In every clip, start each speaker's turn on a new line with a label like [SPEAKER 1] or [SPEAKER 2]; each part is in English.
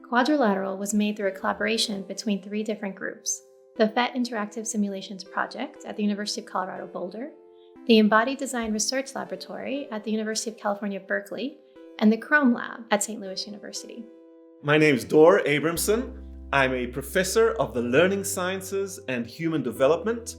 [SPEAKER 1] Quadrilateral was made through a collaboration between 3 different groups: the PhET Interactive Simulations Project at the University of Colorado Boulder, the Embodied Design Research Laboratory at the University of California Berkeley, and the Chrome Lab at St. Louis University.
[SPEAKER 2] My name is Dor Abrahamson. I'm a professor of the Learning Sciences and Human Development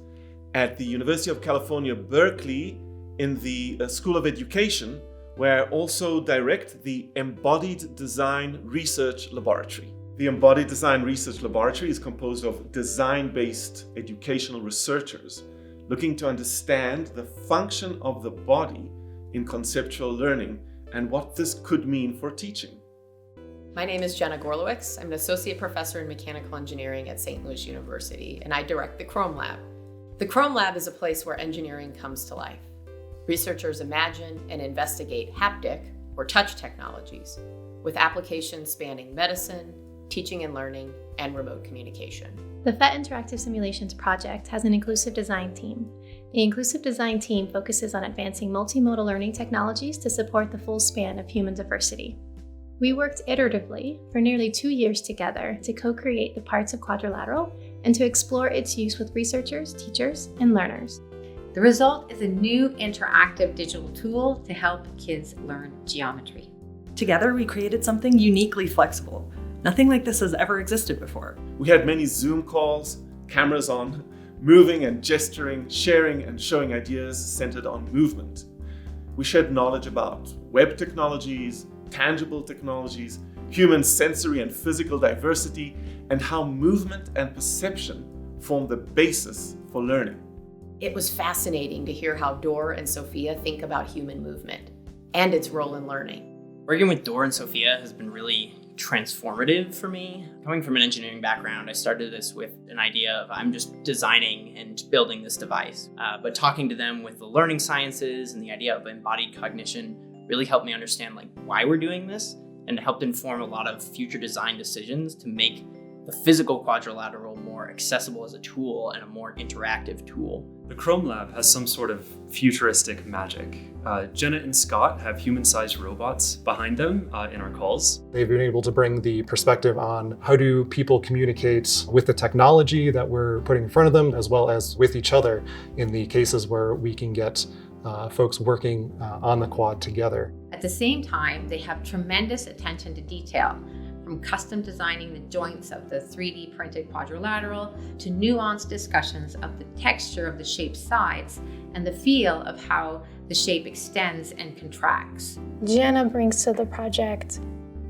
[SPEAKER 2] at the University of California Berkeley in the School of Education, where I also direct the Embodied Design Research Laboratory. The Embodied Design Research Laboratory is composed of design-based educational researchers looking to understand the function of the body in conceptual learning and what this could mean for teaching.
[SPEAKER 3] My name is Jenna Gorlewicz. I'm an associate professor in mechanical engineering at St. Louis University, and I direct the Chrome Lab. The Chrome Lab is a place where engineering comes to life. Researchers imagine and investigate haptic or touch technologies with applications spanning medicine, teaching and learning, and remote communication.
[SPEAKER 1] The PhET Interactive Simulations Project has an inclusive design team. The inclusive design team focuses on advancing multimodal learning technologies to support the full span of human diversity. We worked iteratively for nearly 2 years together to co-create the parts of Quadrilateral and to explore its use with researchers, teachers, and learners.
[SPEAKER 4] The result is a new interactive digital tool to help kids learn geometry.
[SPEAKER 5] Together, we created something uniquely flexible. Nothing like this has ever existed before.
[SPEAKER 2] We had many Zoom calls, cameras on, moving and gesturing, sharing and showing ideas centered on movement. We shared knowledge about web technologies, tangible technologies, human sensory and physical diversity, and how movement and perception form the basis for learning.
[SPEAKER 3] It was fascinating to hear how Dor and Sophia think about human movement and its role in learning.
[SPEAKER 6] Working with Dor and Sophia has been really transformative for me. Coming from an engineering background, I started this with an idea of I'm just designing and building this device. But talking to them with the learning sciences and the idea of embodied cognition really helped me understand why we're doing this, and helped inform a lot of future design decisions to make the physical quadrilateral more accessible as a tool and a more interactive tool.
[SPEAKER 7] The Chrome Lab has some sort of futuristic magic. Jenna and Scott have human-sized robots behind them in our calls.
[SPEAKER 8] They've been able to bring the perspective on how do people communicate with the technology that we're putting in front of them, as well as with each other in the cases where we can get folks working on the quad together.
[SPEAKER 4] At the same time, they have tremendous attention to detail, from custom designing the joints of the 3D printed quadrilateral to nuanced discussions of the texture of the shape's sides and the feel of how the shape extends and contracts.
[SPEAKER 9] Jenna brings to the project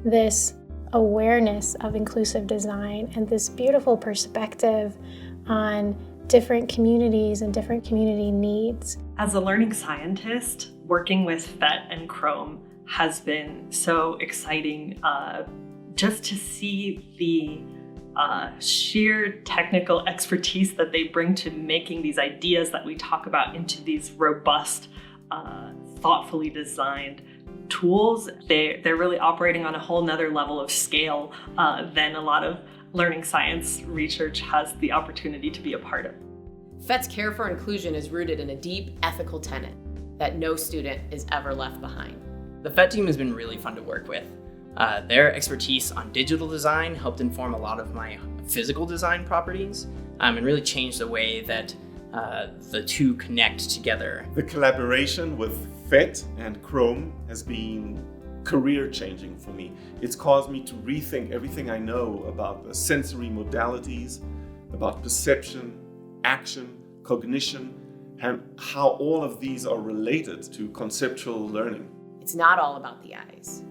[SPEAKER 9] this awareness of inclusive design and this beautiful perspective on different communities and different community needs.
[SPEAKER 5] As a learning scientist, working with PhET and Chrome has been so exciting. Just to see the sheer technical expertise that they bring to making these ideas that we talk about into these robust, thoughtfully designed tools. They're really operating on a whole nother level of scale than a lot of learning science research has the opportunity to be a part of.
[SPEAKER 3] PhET's care for inclusion is rooted in a deep ethical tenet that no student is ever left behind.
[SPEAKER 6] The PhET team has been really fun to work with. Their expertise on digital design helped inform a lot of my physical design properties and really changed the way that the two connect together.
[SPEAKER 2] The collaboration with PhET and Chrome has been career-changing for me. It's caused me to rethink everything I know about the sensory modalities, about perception, action, cognition, and how all of these are related to conceptual learning.
[SPEAKER 3] It's not all about the eyes.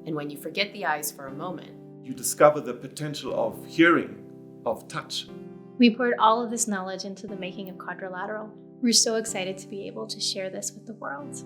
[SPEAKER 3] And when you forget the eyes for a moment,
[SPEAKER 2] you discover the potential of hearing, of touch.
[SPEAKER 1] We poured all of this knowledge into the making of Quadrilateral. We're so excited to be able to share this with the world.